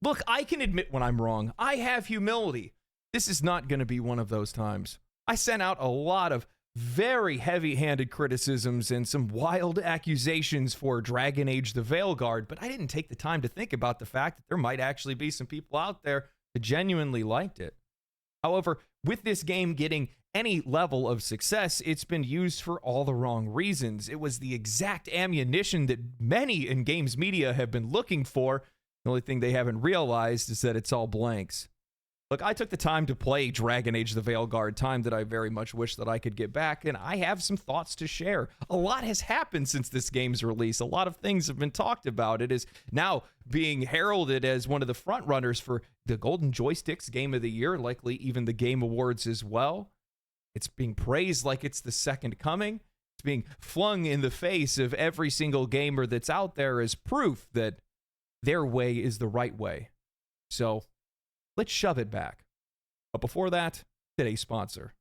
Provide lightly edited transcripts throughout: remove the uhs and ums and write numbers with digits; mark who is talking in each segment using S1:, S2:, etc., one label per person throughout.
S1: Look, I can admit when I'm wrong. I have humility. This is not going to be one of those times. I sent out a lot of very heavy-handed criticisms and some wild accusations for Dragon Age the Veilguard, but I didn't take the time to think about the fact that there might actually be some people out there that genuinely liked it. However, with this game getting any level of success, it's been used for all the wrong reasons. It was the exact ammunition that many in games media have been looking for. The only thing they haven't realized is that it's all blanks. Look, I took the time to play Dragon Age the Veilguard, time that I very much wish that I could get back, and I have some thoughts to share. A lot has happened since this game's release. A lot of things have been talked about. It is now being heralded as one of the frontrunners for the Golden Joysticks Game of the Year, likely even the Game Awards as well. It's being praised like it's the second coming. It's being flung in the face of every single gamer that's out there as proof that their way is the right way. So let's shove it back. But before that, today's sponsor.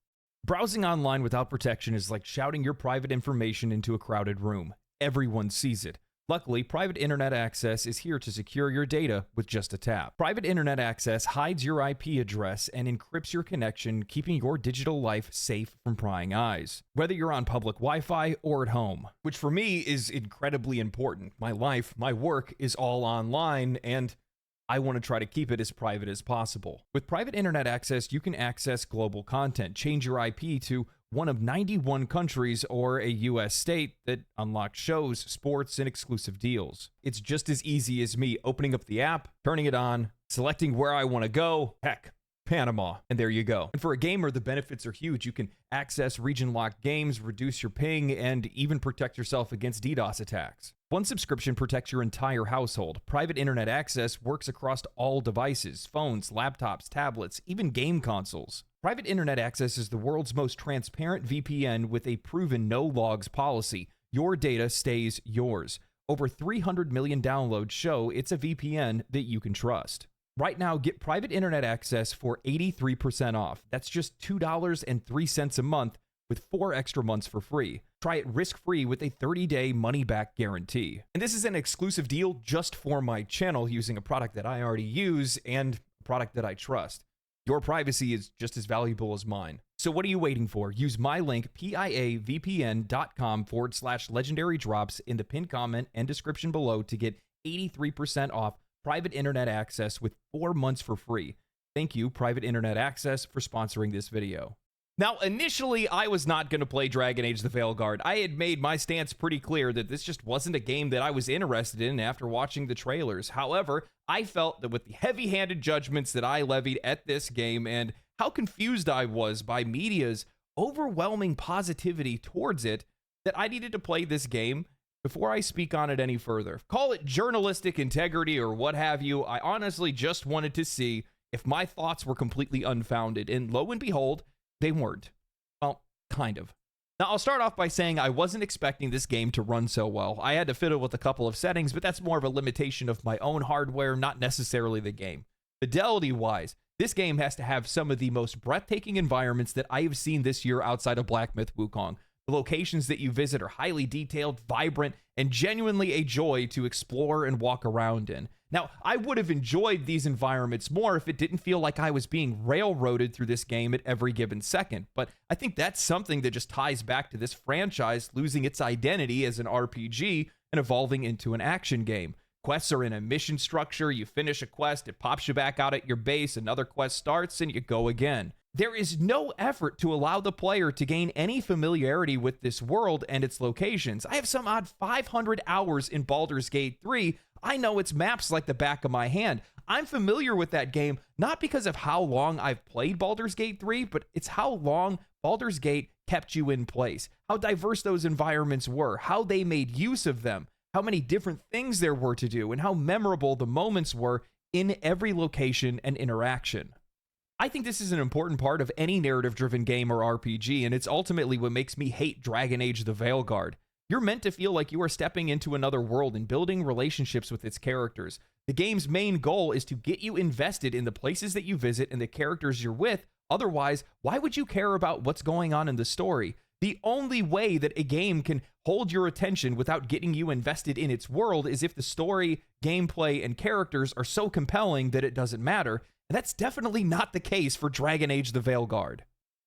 S1: Browsing online without protection is like shouting your private information into a crowded room. Everyone sees it. Luckily, private internet access is here to secure your data with just a tap. Private internet access hides your IP address and encrypts your connection, keeping your digital life safe from prying eyes. Whether you're on public Wi-Fi or at home, which for me is incredibly important. My life, my work is all online, and I want to try to keep it as private as possible. With private internet access, you can access global content, change your IP to one of 91 countries or a US state that unlocks shows, sports, and exclusive deals. It's just as easy as me opening up the app, turning it on, selecting where I want to go, heck, Panama, and there you go. And for a gamer, the benefits are huge. You can access region-locked games, reduce your ping, and even protect yourself against DDoS attacks. One subscription protects your entire household. Private internet access works across all devices, phones, laptops, tablets, even game consoles. Private internet access is the world's most transparent VPN with a proven no-logs policy. Your data stays yours. Over 300 million downloads show it's a VPN that you can trust. Right now, get private internet access for 83% off. That's just $2.03 a month with 4 extra months for free. Try it risk-free with a 30-day money-back guarantee. And this is an exclusive deal just for my channel using a product that I already use and a product that I trust. Your privacy is just as valuable as mine. So what are you waiting for? Use my link, piavpn.com/legendary drops in the pinned comment and description below to get 83% off private internet access with 4 months for free. Thank you, Private Internet Access, for sponsoring this video. Now, initially, I was not going to play Dragon Age the Veilguard. I had made my stance pretty clear that this just wasn't a game that I was interested in after watching the trailers. However, I felt that with the heavy-handed judgments that I levied at this game and how confused I was by media's overwhelming positivity towards it, that I needed to play this game before I speak on it any further. Call it journalistic integrity or what have you. I honestly just wanted to see if my thoughts were completely unfounded, and lo and behold, they weren't. Well, kind of. Now, I'll start off by saying I wasn't expecting this game to run so well. I had to fiddle with a couple of settings, but that's more of a limitation of my own hardware, not necessarily the game. Fidelity-wise, this game has to have some of the most breathtaking environments that I have seen this year outside of Black Myth Wukong. The locations that you visit are highly detailed, vibrant, and genuinely a joy to explore and walk around in. Now, I would have enjoyed these environments more if it didn't feel like I was being railroaded through this game at every given second, but I think that's something that just ties back to this franchise losing its identity as an RPG and evolving into an action game. Quests are in a mission structure, you finish a quest, it pops you back out at your base, another quest starts, and you go again. There is no effort to allow the player to gain any familiarity with this world and its locations. I have some odd 500 hours in Baldur's Gate 3. I know its maps like the back of my hand. I'm familiar with that game, not because of how long I've played Baldur's Gate 3, but it's how long Baldur's Gate kept you in place, how diverse those environments were, how they made use of them, how many different things there were to do, and how memorable the moments were in every location and interaction. I think this is an important part of any narrative-driven game or RPG, and it's ultimately what makes me hate Dragon Age the Veilguard. You're meant to feel like you are stepping into another world and building relationships with its characters. The game's main goal is to get you invested in the places that you visit and the characters you're with. Otherwise, why would you care about what's going on in the story? The only way that a game can hold your attention without getting you invested in its world is if the story, gameplay, and characters are so compelling that it doesn't matter, and that's definitely not the case for Dragon Age the Veilguard.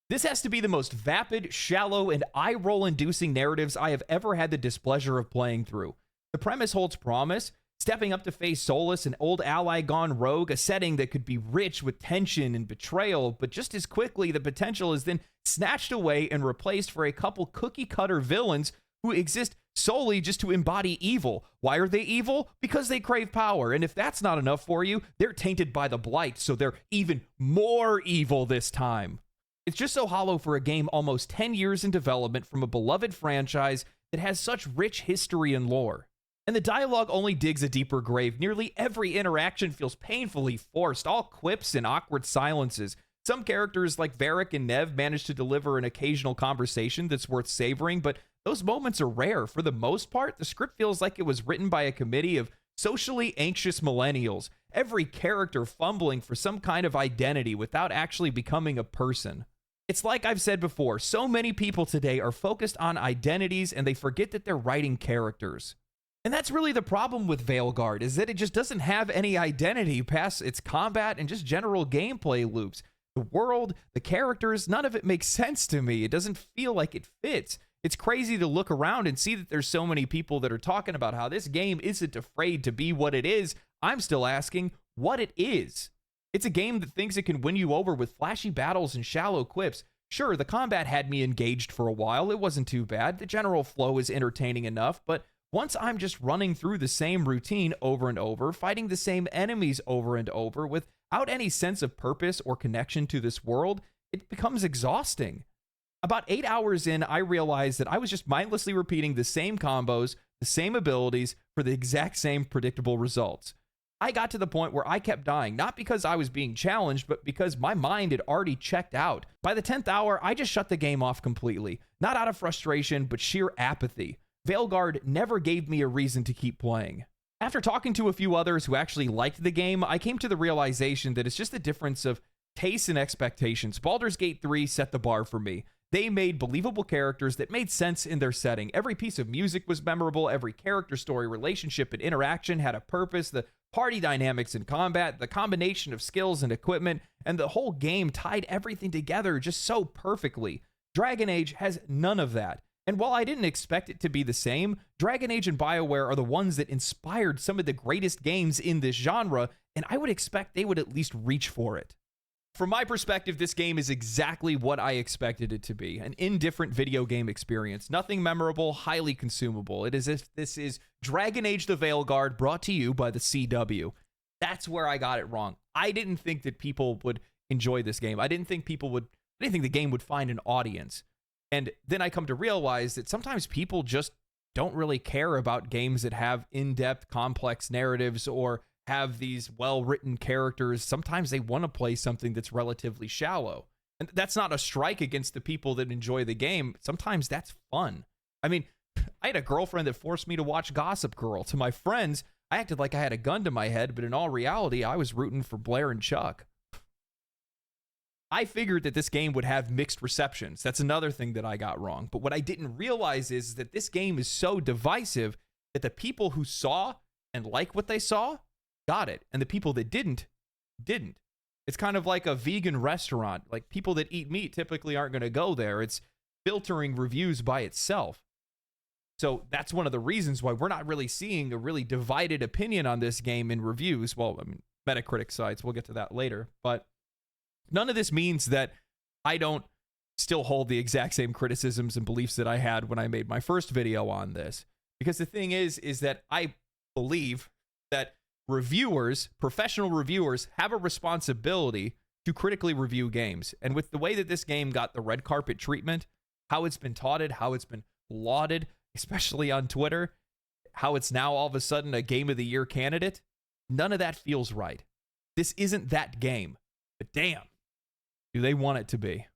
S1: This has to be the most vapid, shallow, and eye-roll-inducing narratives I have ever had the displeasure of playing through. The premise holds promise, stepping up to face Solus, an old ally gone rogue, a setting that could be rich with tension and betrayal, but just as quickly the potential is then snatched away and replaced for a couple cookie-cutter villains who exist solely just to embody evil. Why are they evil? Because they crave power, and if that's not enough for you, they're tainted by the Blight, so they're even more evil this time. It's just so hollow for a game almost 10 years in development from a beloved franchise that has such rich history and lore. And the dialogue only digs a deeper grave. Nearly every interaction feels painfully forced, all quips and awkward silences. Some characters like Varric and Nev manage to deliver an occasional conversation that's worth savoring, but those moments are rare. For the most part, the script feels like it was written by a committee of socially anxious millennials, every character fumbling for some kind of identity without actually becoming a person. It's like I've said before, so many people today are focused on identities and they forget that they're writing characters. And that's really the problem with Veilguard, is that it just doesn't have any identity past its combat and just general gameplay loops. The world, the characters, none of it makes sense to me. It doesn't feel like it fits. It's crazy to look around and see that there's so many people that are talking about how this game isn't afraid to be what it is. I'm still asking what it is. It's a game that thinks it can win you over with flashy battles and shallow quips. Sure, the combat had me engaged for a while. It wasn't too bad. The general flow is entertaining enough, but once I'm just running through the same routine over and over, fighting the same enemies over and over without any sense of purpose or connection to this world, it becomes exhausting. About 8 hours in, I realized that I was just mindlessly repeating the same combos, the same abilities, for the exact same predictable results. I got to the point where I kept dying, not because I was being challenged, but because my mind had already checked out. By the 10th hour, I just shut the game off completely. Not out of frustration, but sheer apathy. Veilguard never gave me a reason to keep playing. After talking to a few others who actually liked the game, I came to the realization that it's just the difference of taste and expectations. Baldur's Gate 3 set the bar for me. They made believable characters that made sense in their setting. Every piece of music was memorable. Every character, story, relationship, and interaction had a purpose. The party dynamics in combat, the combination of skills and equipment, and the whole game tied everything together just so perfectly. Dragon Age has none of that. And while I didn't expect it to be the same, Dragon Age and BioWare are the ones that inspired some of the greatest games in this genre, and I would expect they would at least reach for it. From my perspective, this game is exactly what I expected it to be, an indifferent video game experience. Nothing memorable, highly consumable. It is as if this is Dragon Age the Veilguard brought to you by the CW. That's where I got it wrong. I didn't think that people would enjoy this game. I didn't think the game would find an audience. And then I come to realize that sometimes people just don't really care about games that have in-depth, complex narratives or have these well-written characters. Sometimes they want to play something that's relatively shallow. And that's not a strike against the people that enjoy the game. Sometimes that's fun. I mean, I had a girlfriend that forced me to watch Gossip Girl. To my friends, I acted like I had a gun to my head, but in all reality, I was rooting for Blair and Chuck. I figured that this game would have mixed receptions. That's another thing that I got wrong. But what I didn't realize is that this game is so divisive that the people who saw and like what they saw got it, and the people that didn't. It's kind of like a vegan restaurant. Like, people that eat meat typically aren't going to go there. It's filtering reviews by itself. So that's one of the reasons why we're not really seeing a really divided opinion on this game in reviews. Well, I mean, Metacritic sites, we'll get to that later. But none of this means that I don't still hold the exact same criticisms and beliefs that I had when I made my first video on this. Because the thing is that I believe that reviewers, professional reviewers, have a responsibility to critically review games. And with the way that this game got the red carpet treatment, how it's been touted, how it's been lauded, especially on Twitter, how it's now all of a sudden a Game of the Year candidate, none of that feels right. This isn't that game. But damn, do they want it to be.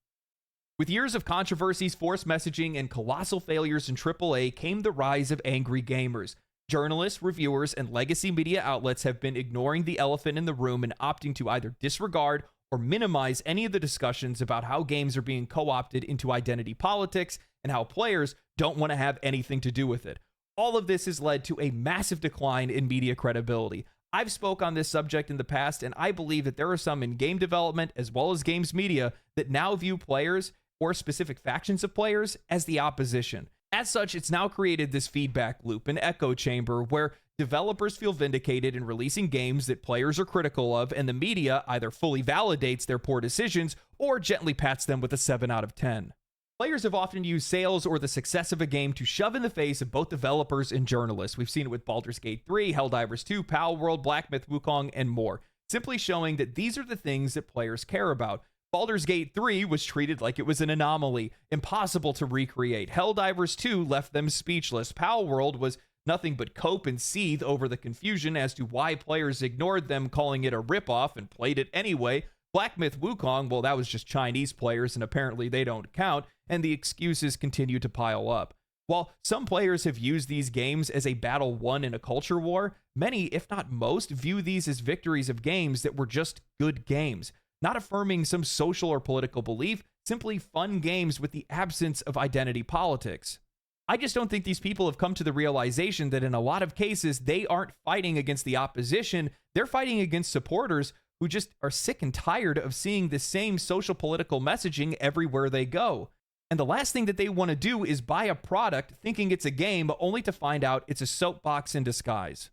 S1: With years of controversies, forced messaging, and colossal failures in AAA came the rise of angry gamers. Journalists, reviewers, and legacy media outlets have been ignoring the elephant in the room and opting to either disregard or minimize any of the discussions about how games are being co-opted into identity politics and how players don't want to have anything to do with it. All of this has led to a massive decline in media credibility. I've spoke on this subject in the past, and I believe that there are some in game development as well as games media that now view players or specific factions of players as the opposition. As such, it's now created this feedback loop, an echo chamber, where developers feel vindicated in releasing games that players are critical of, and the media either fully validates their poor decisions or gently pats them with a 7 out of 10. Players have often used sales or the success of a game to shove in the face of both developers and journalists. We've seen it with Baldur's Gate 3, Helldivers 2, Palworld, Black Myth Wukong, and more, simply showing that these are the things that players care about. Baldur's Gate 3 was treated like it was an anomaly, impossible to recreate. Helldivers 2 left them speechless. Palworld was nothing but cope and seethe over the confusion as to why players ignored them, calling it a ripoff, and played it anyway. Black Myth Wukong, well, that was just Chinese players, and apparently they don't count, and the excuses continue to pile up. While some players have used these games as a battle won in a culture war, many, if not most, view these as victories of games that were just good games, not affirming some social or political belief, simply fun games with the absence of identity politics. I just don't think these people have come to the realization that in a lot of cases, they aren't fighting against the opposition, they're fighting against supporters who just are sick and tired of seeing the same social political messaging everywhere they go. And the last thing that they want to do is buy a product thinking it's a game, only to find out it's a soapbox in disguise.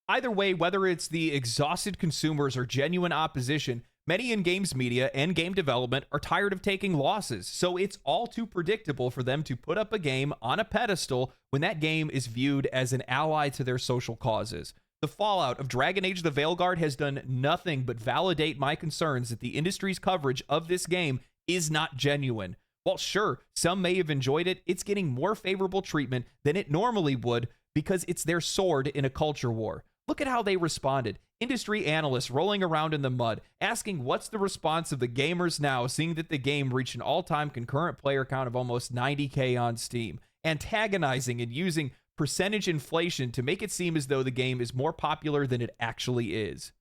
S1: Either way, whether it's the exhausted consumers or genuine opposition, many in games media and game development are tired of taking losses, so it's all too predictable for them to put up a game on a pedestal when that game is viewed as an ally to their social causes. The fallout of Dragon Age the Veilguard has done nothing but validate my concerns that the industry's coverage of this game is not genuine. While sure, some may have enjoyed it, it's getting more favorable treatment than it normally would because it's their sword in a culture war. Look at how they responded. Industry analysts rolling around in the mud, asking what's the response of the gamers now, seeing that the game reached an all-time concurrent player count of almost 90K on Steam, antagonizing and using percentage inflation to make it seem as though the game is more popular than it actually is.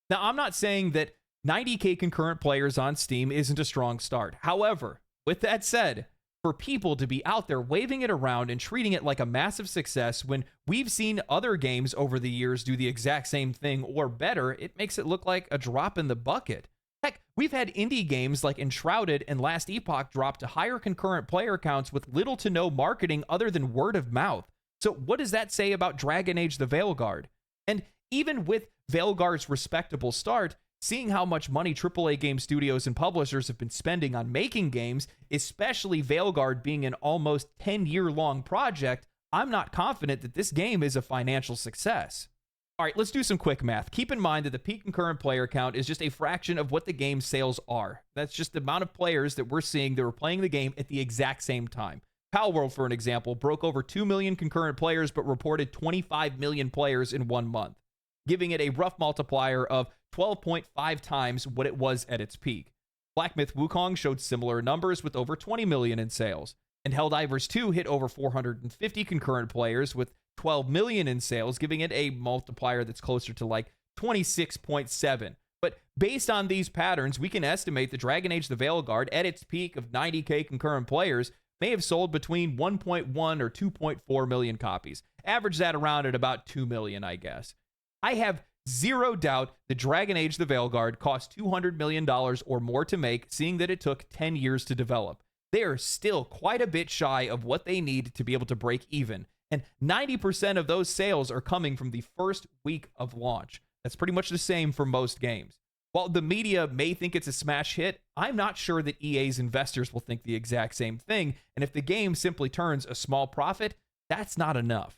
S1: Now, I'm not saying that 90K concurrent players on Steam isn't a strong start. However, with that said, for people to be out there waving it around and treating it like a massive success when we've seen other games over the years do the exact same thing or better, it makes it look like a drop in the bucket. Heck, we've had indie games like Enshrouded and Last Epoch drop to higher concurrent player counts with little to no marketing other than word of mouth. So what does that say about Dragon Age the Veilguard? And even with Veilguard's respectable start, seeing how much money AAA game studios and publishers have been spending on making games, especially Veilguard being an almost 10-year-long project, I'm not confident that this game is a financial success. All right, let's do some quick math. Keep in mind that the peak concurrent player count is just a fraction of what the game's sales are. That's just the amount of players that we're seeing that are playing the game at the exact same time. Palworld, for an example, broke over 2 million concurrent players but reported 25 million players in 1 month, giving it a rough multiplier of 12.5 times what it was at its peak. Black Myth Wukong showed similar numbers with over 20 million in sales, and Helldivers 2 hit over 450 concurrent players with 12 million in sales, giving it a multiplier that's closer to like 26.7. But based on these patterns, we can estimate that Dragon Age the Veilguard, at its peak of 90K concurrent players, may have sold between 1.1 or 2.4 million copies. Average that around at about 2 million, I guess. I have zero doubt that Dragon Age the Veilguard cost $200 million or more to make, seeing that it took 10 years to develop. They are still quite a bit shy of what they need to be able to break even, and 90% of those sales are coming from the first week of launch. That's pretty much the same for most games. While the media may think it's a smash hit, I'm not sure that EA's investors will think the exact same thing, and if the game simply turns a small profit, that's not enough.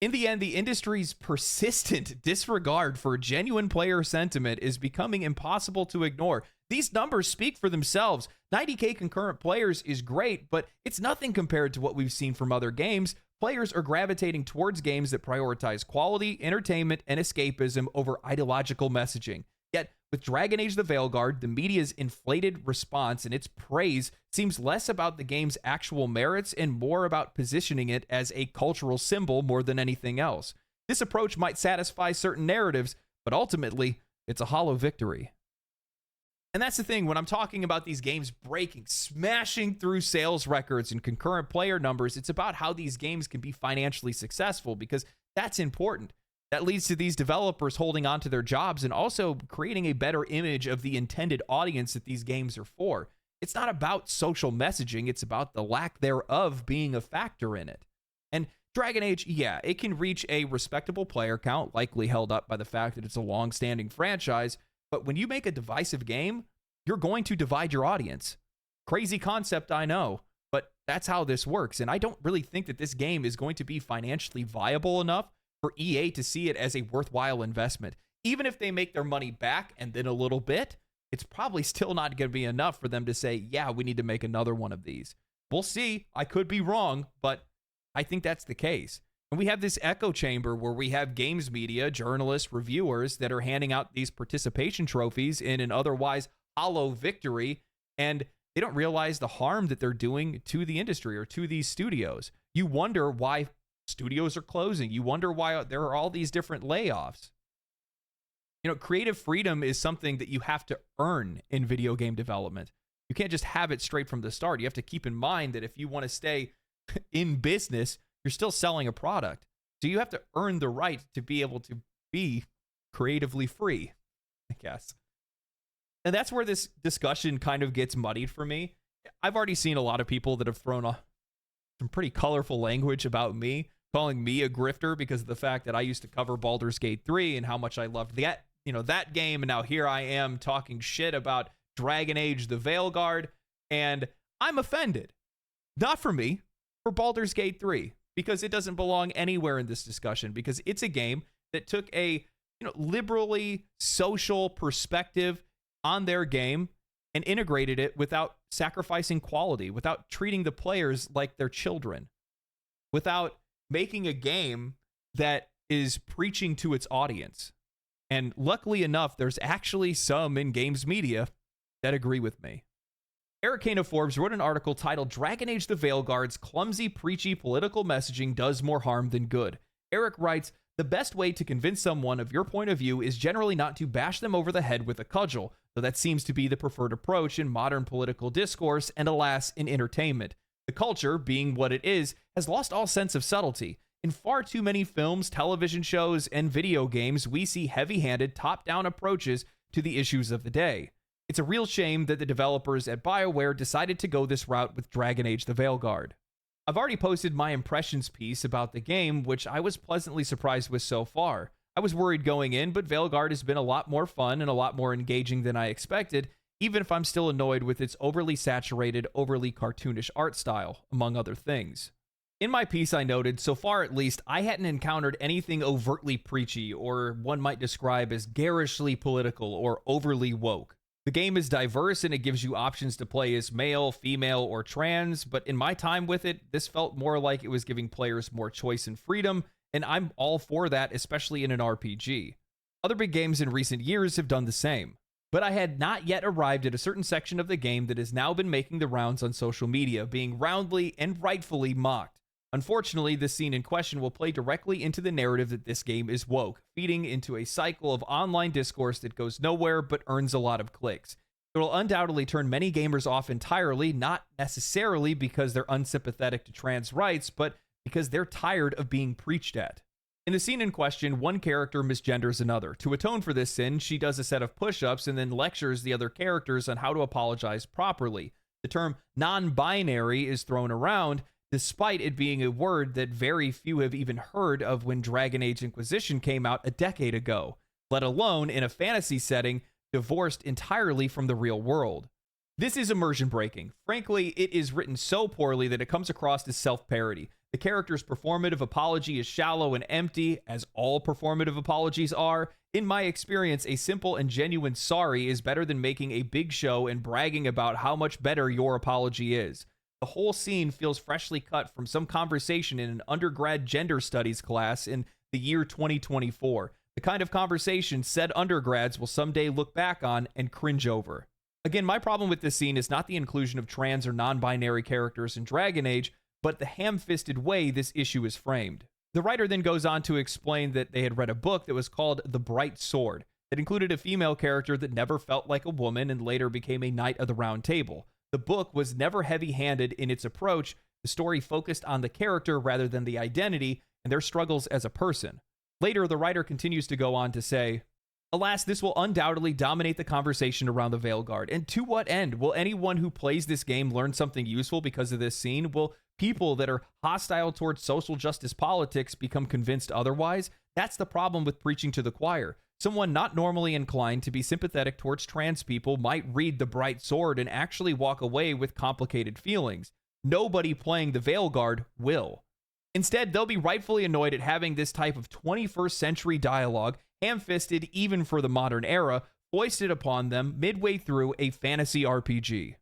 S1: In the end, the industry's persistent disregard for genuine player sentiment is becoming impossible to ignore. These numbers speak for themselves. 90K concurrent players is great, but it's nothing compared to what we've seen from other games. Players are gravitating towards games that prioritize quality, entertainment, and escapism over ideological messaging. Yet, with Dragon Age the Veilguard, the media's inflated response and its praise seems less about the game's actual merits and more about positioning it as a cultural symbol more than anything else. This approach might satisfy certain narratives, but ultimately, it's a hollow victory. And that's the thing, when I'm talking about these games breaking, smashing through sales records and concurrent player numbers, it's about how these games can be financially successful, because that's important. That leads to these developers holding on to their jobs and also creating a better image of the intended audience that these games are for. It's not about social messaging, it's about the lack thereof being a factor in it. And Dragon Age, yeah, it can reach a respectable player count, likely held up by the fact that it's a long-standing franchise, but when you make a divisive game, you're going to divide your audience. Crazy concept, I know, but that's how this works. And I don't really think that this game is going to be financially viable enough for EA to see it as a worthwhile investment. Even if they make their money back and then a little bit, it's probably still not going to be enough for them to say, yeah, we need to make another one of these. We'll see. I could be wrong, but I think that's the case. And we have this echo chamber where we have games media, journalists, reviewers that are handing out these participation trophies in an otherwise hollow victory, and they don't realize the harm that they're doing to the industry or to these studios. You wonder why studios are closing. You wonder why there are all these different layoffs. You know, creative freedom is something that you have to earn in video game development. You can't just have it straight from the start. You have to keep in mind that if you want to stay in business, you're still selling a product. So you have to earn the right to be able to be creatively free, I guess. And that's where this discussion kind of gets muddied for me. I've already seen a lot of people that have thrown some pretty colorful language about me, calling me a grifter because of the fact that I used to cover Baldur's Gate 3 and how much I loved that game. And now here I am talking shit about Dragon Age the Veilguard. And I'm offended. Not for me, for Baldur's Gate 3. Because it doesn't belong anywhere in this discussion, because it's a game that took a liberally social perspective on their game and integrated it without sacrificing quality, without treating the players like their children, without making a game that is preaching to its audience. And luckily enough, there's actually some in games media that agree with me. Eric Kane of Forbes wrote an article titled Dragon Age the Veilguard's clumsy, preachy political messaging does more harm than good. Eric writes, the best way to convince someone of your point of view is generally not to bash them over the head with a cudgel, though that seems to be the preferred approach in modern political discourse and, alas, in entertainment. The culture, being what it is, has lost all sense of subtlety. In far too many films, television shows, and video games, we see heavy-handed, top-down approaches to the issues of the day. It's a real shame that the developers at BioWare decided to go this route with Dragon Age the Veilguard. I've already posted my impressions piece about the game, which I was pleasantly surprised with so far. I was worried going in, but Veilguard has been a lot more fun and a lot more engaging than I expected, even if I'm still annoyed with its overly saturated, overly cartoonish art style, among other things. In my piece, I noted, so far at least, I hadn't encountered anything overtly preachy, or one might describe as garishly political or overly woke. The game is diverse and it gives you options to play as male, female, or trans, but in my time with it, this felt more like it was giving players more choice and freedom, and I'm all for that, especially in an RPG. Other big games in recent years have done the same, but I had not yet arrived at a certain section of the game that has now been making the rounds on social media, being roundly and rightfully mocked. Unfortunately, the scene in question will play directly into the narrative that this game is woke, feeding into a cycle of online discourse that goes nowhere but earns a lot of clicks. It will undoubtedly turn many gamers off entirely, not necessarily because they're unsympathetic to trans rights, but because they're tired of being preached at. In the scene in question, one character misgenders another. To atone for this sin, she does a set of push-ups and then lectures the other characters on how to apologize properly. The term non-binary is thrown around, despite it being a word that very few have even heard of when Dragon Age Inquisition came out a decade ago, let alone in a fantasy setting divorced entirely from the real world. This is immersion breaking. Frankly, it is written so poorly that it comes across as self-parody. The character's performative apology is shallow and empty, as all performative apologies are. In my experience, a simple and genuine sorry is better than making a big show and bragging about how much better your apology is. The whole scene feels freshly cut from some conversation in an undergrad gender studies class in the year 2024. The kind of conversation said undergrads will someday look back on and cringe over. Again, my problem with this scene is not the inclusion of trans or non-binary characters in Dragon Age, but the ham-fisted way this issue is framed. The writer then goes on to explain that they had read a book that was called The Bright Sword. It included a female character that never felt like a woman and later became a Knight of the Round Table. The book was never heavy-handed in its approach. The story focused on the character rather than the identity and their struggles as a person. Later, the writer continues to go on to say, alas, this will undoubtedly dominate the conversation around the Veilguard. And to what end? Will anyone who plays this game learn something useful because of this scene? Will people that are hostile towards social justice politics become convinced otherwise? That's the problem with preaching to the choir. Someone not normally inclined to be sympathetic towards trans people might read The Bright Sword and actually walk away with complicated feelings. Nobody playing the Veilguard will. Instead, they'll be rightfully annoyed at having this type of 21st century dialogue, ham-fisted even for the modern era, foisted upon them midway through a fantasy RPG.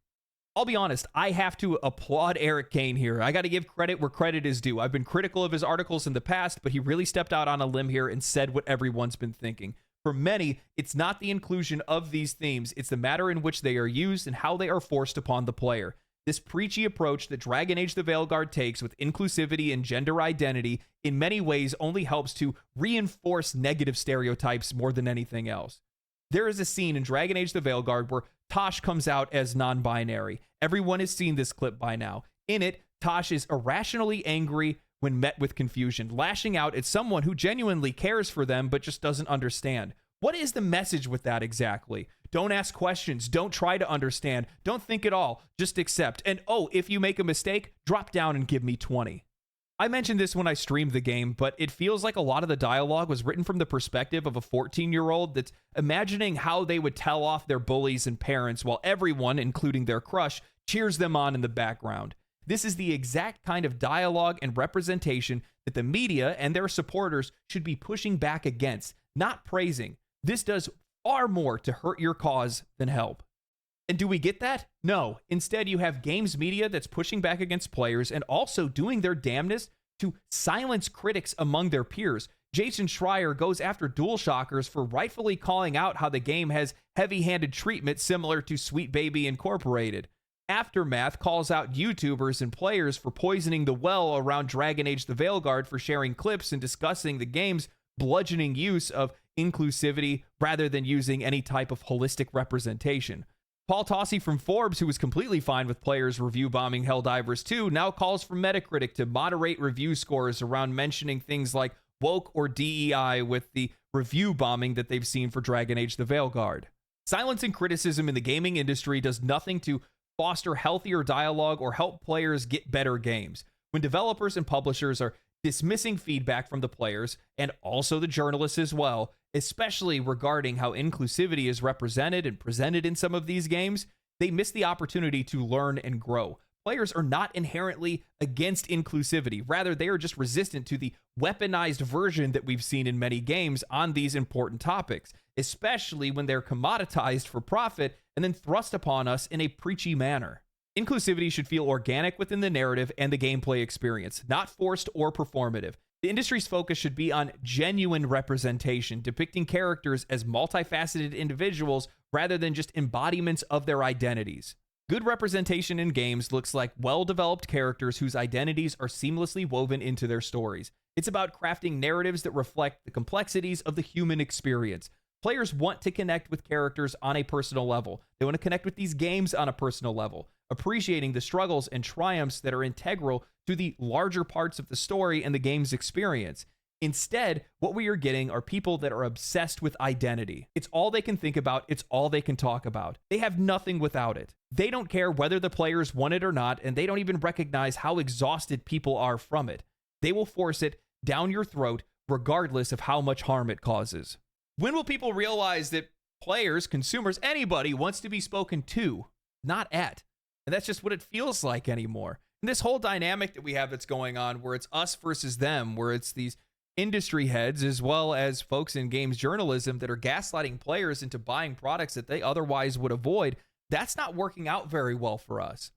S1: I'll be honest, I have to applaud Eric Kane here. I got to give credit where credit is due. I've been critical of his articles in the past, but he really stepped out on a limb here and said what everyone's been thinking. For many, it's not the inclusion of these themes, it's the matter in which they are used and how they are forced upon the player. This preachy approach that Dragon Age the Veilguard takes with inclusivity and gender identity in many ways only helps to reinforce negative stereotypes more than anything else. There is a scene in Dragon Age the Veilguard where Tosh comes out as non-binary. Everyone has seen this clip by now. In it, Tosh is irrationally angry when met with confusion, lashing out at someone who genuinely cares for them but just doesn't understand. What is the message with that exactly? Don't ask questions. Don't try to understand. Don't think at all. Just accept. And oh, if you make a mistake, drop down and give me 20. I mentioned this when I streamed the game, but it feels like a lot of the dialogue was written from the perspective of a 14-year-old that's imagining how they would tell off their bullies and parents while everyone, including their crush, cheers them on in the background. This is the exact kind of dialogue and representation that the media and their supporters should be pushing back against, not praising. This does far more to hurt your cause than help. And do we get that? No. Instead, you have games media that's pushing back against players and also doing their damnedest to silence critics among their peers. Jason Schreier goes after DualShockers for rightfully calling out how the game has heavy-handed treatment similar to Sweet Baby Incorporated. Aftermath calls out YouTubers and players for poisoning the well around Dragon Age the Veilguard for sharing clips and discussing the game's bludgeoning use of inclusivity rather than using any type of holistic representation. Paul Tossi from Forbes, who was completely fine with players review bombing Helldivers 2, now calls for Metacritic to moderate review scores around mentioning things like woke or DEI with the review bombing that they've seen for Dragon Age the Veilguard. Silencing criticism in the gaming industry does nothing to foster healthier dialogue or help players get better games. When developers and publishers are dismissing feedback from the players and also the journalists as well, especially regarding how inclusivity is represented and presented in some of these games, they miss the opportunity to learn and grow. Players are not inherently against inclusivity. Rather, they are just resistant to the weaponized version that we've seen in many games on these important topics, especially when they're commoditized for profit and then thrust upon us in a preachy manner. Inclusivity should feel organic within the narrative and the gameplay experience, not forced or performative. The industry's focus should be on genuine representation, depicting characters as multifaceted individuals rather than just embodiments of their identities. Good representation in games looks like well-developed characters whose identities are seamlessly woven into their stories. It's about crafting narratives that reflect the complexities of the human experience. Players want to connect with characters on a personal level. They want to connect with these games on a personal level, appreciating the struggles and triumphs that are integral to the larger parts of the story and the game's experience. Instead, what we are getting are people that are obsessed with identity. It's all they can think about. It's all they can talk about. They have nothing without it. They don't care whether the players want it or not, and they don't even recognize how exhausted people are from it. They will force it down your throat regardless of how much harm it causes. When will people realize that players, consumers, anybody wants to be spoken to, not at? And that's just what it feels like anymore. And this whole dynamic that we have that's going on where it's us versus them, where it's these industry heads as well as folks in games journalism that are gaslighting players into buying products that they otherwise would avoid, that's not working out very well for us.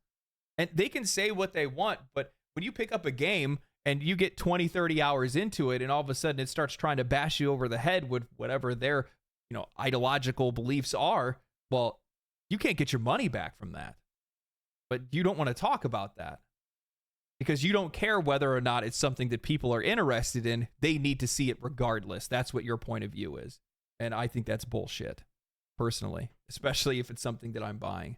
S1: And they can say what they want, but when you pick up a game and you get 20, 30 hours into it, and all of a sudden it starts trying to bash you over the head with whatever their, ideological beliefs are, well, you can't get your money back from that. But you don't want to talk about that because you don't care whether or not it's something that people are interested in. They need to see it regardless. That's what your point of view is. And I think that's bullshit, personally, especially if it's something that I'm buying.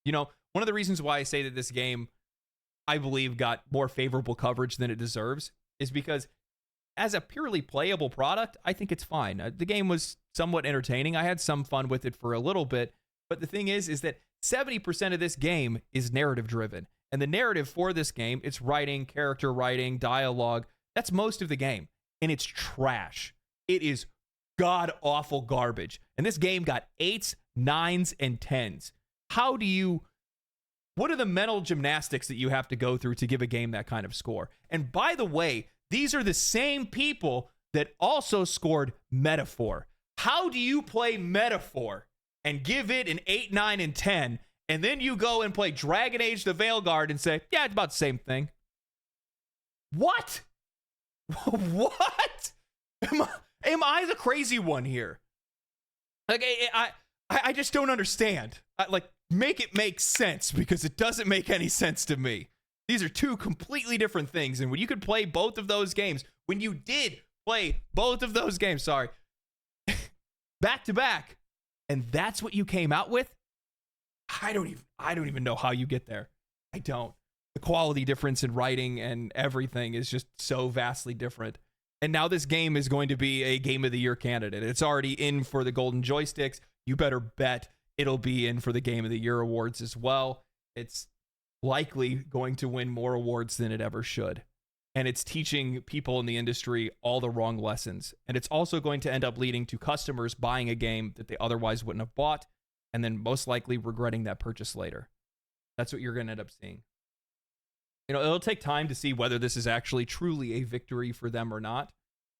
S1: You know, one of the reasons why I say that this game, I believe, got more favorable coverage than it deserves is because as a purely playable product, I think it's fine. The game was somewhat entertaining. I had some fun with it for a little bit. But the thing is that 70% of this game is narrative driven. And the narrative for this game, it's writing, character writing, dialogue. That's most of the game. And it's trash. It is god-awful garbage. And this game got 8s, 9s, and 10s. What are the mental gymnastics that you have to go through to give a game that kind of score? And by the way, these are the same people that also scored Metaphor. How do you play Metaphor and give it an 8, 9, and 10, and then you go and play Dragon Age the Veilguard and say, yeah, it's about the same thing? What? What? Am I the crazy one here? Like, I just don't understand. Make it make sense, because it doesn't make any sense to me. These are two completely different things. And when you could play both of those games, when you did play both of those games, sorry, back to back, and that's what you came out with, I don't even know how you get there. I don't. The quality difference in writing and everything is just so vastly different. And now this game is going to be a Game of the Year candidate. It's already in for the Golden Joysticks. You better bet it'll be in for the Game of the Year awards as well. It's likely going to win more awards than it ever should. And it's teaching people in the industry all the wrong lessons. And it's also going to end up leading to customers buying a game that they otherwise wouldn't have bought, and then most likely regretting that purchase later. That's what you're going to end up seeing. You know, it'll take time to see whether this is actually truly a victory for them or not.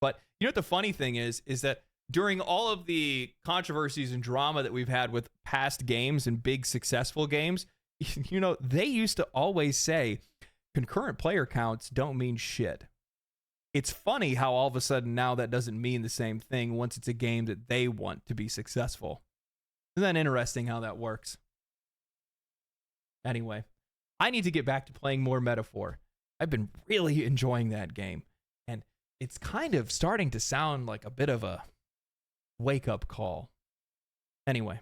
S1: But you know what the funny thing is that during all of the controversies and drama that we've had with past games and big successful games, you know, they used to always say concurrent player counts don't mean shit. It's funny how all of a sudden now that doesn't mean the same thing once it's a game that they want to be successful. Isn't that interesting how that works? Anyway, I need to get back to playing more Metaphor. I've been really enjoying that game, and it's kind of starting to sound like a bit of a wake-up call. Anyway,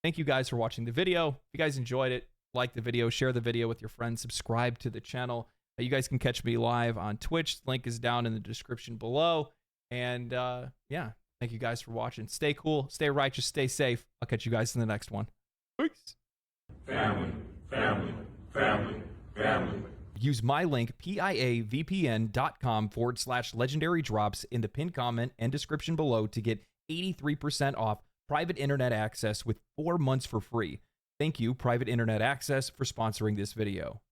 S1: thank you guys for watching the video. If you guys enjoyed it, like the video, share the video with your friends, subscribe to the channel. You guys can catch me live on Twitch. The link is down in the description below. And yeah, thank you guys for watching. Stay cool, stay righteous, stay safe. I'll catch you guys in the next one. Peace.
S2: Family, family, family, family.
S1: Use my link, piavpn.com/legendary drops in the pinned comment and description below to get 83% off private internet access with 4 months for free. Thank you, Private Internet Access, for sponsoring this video.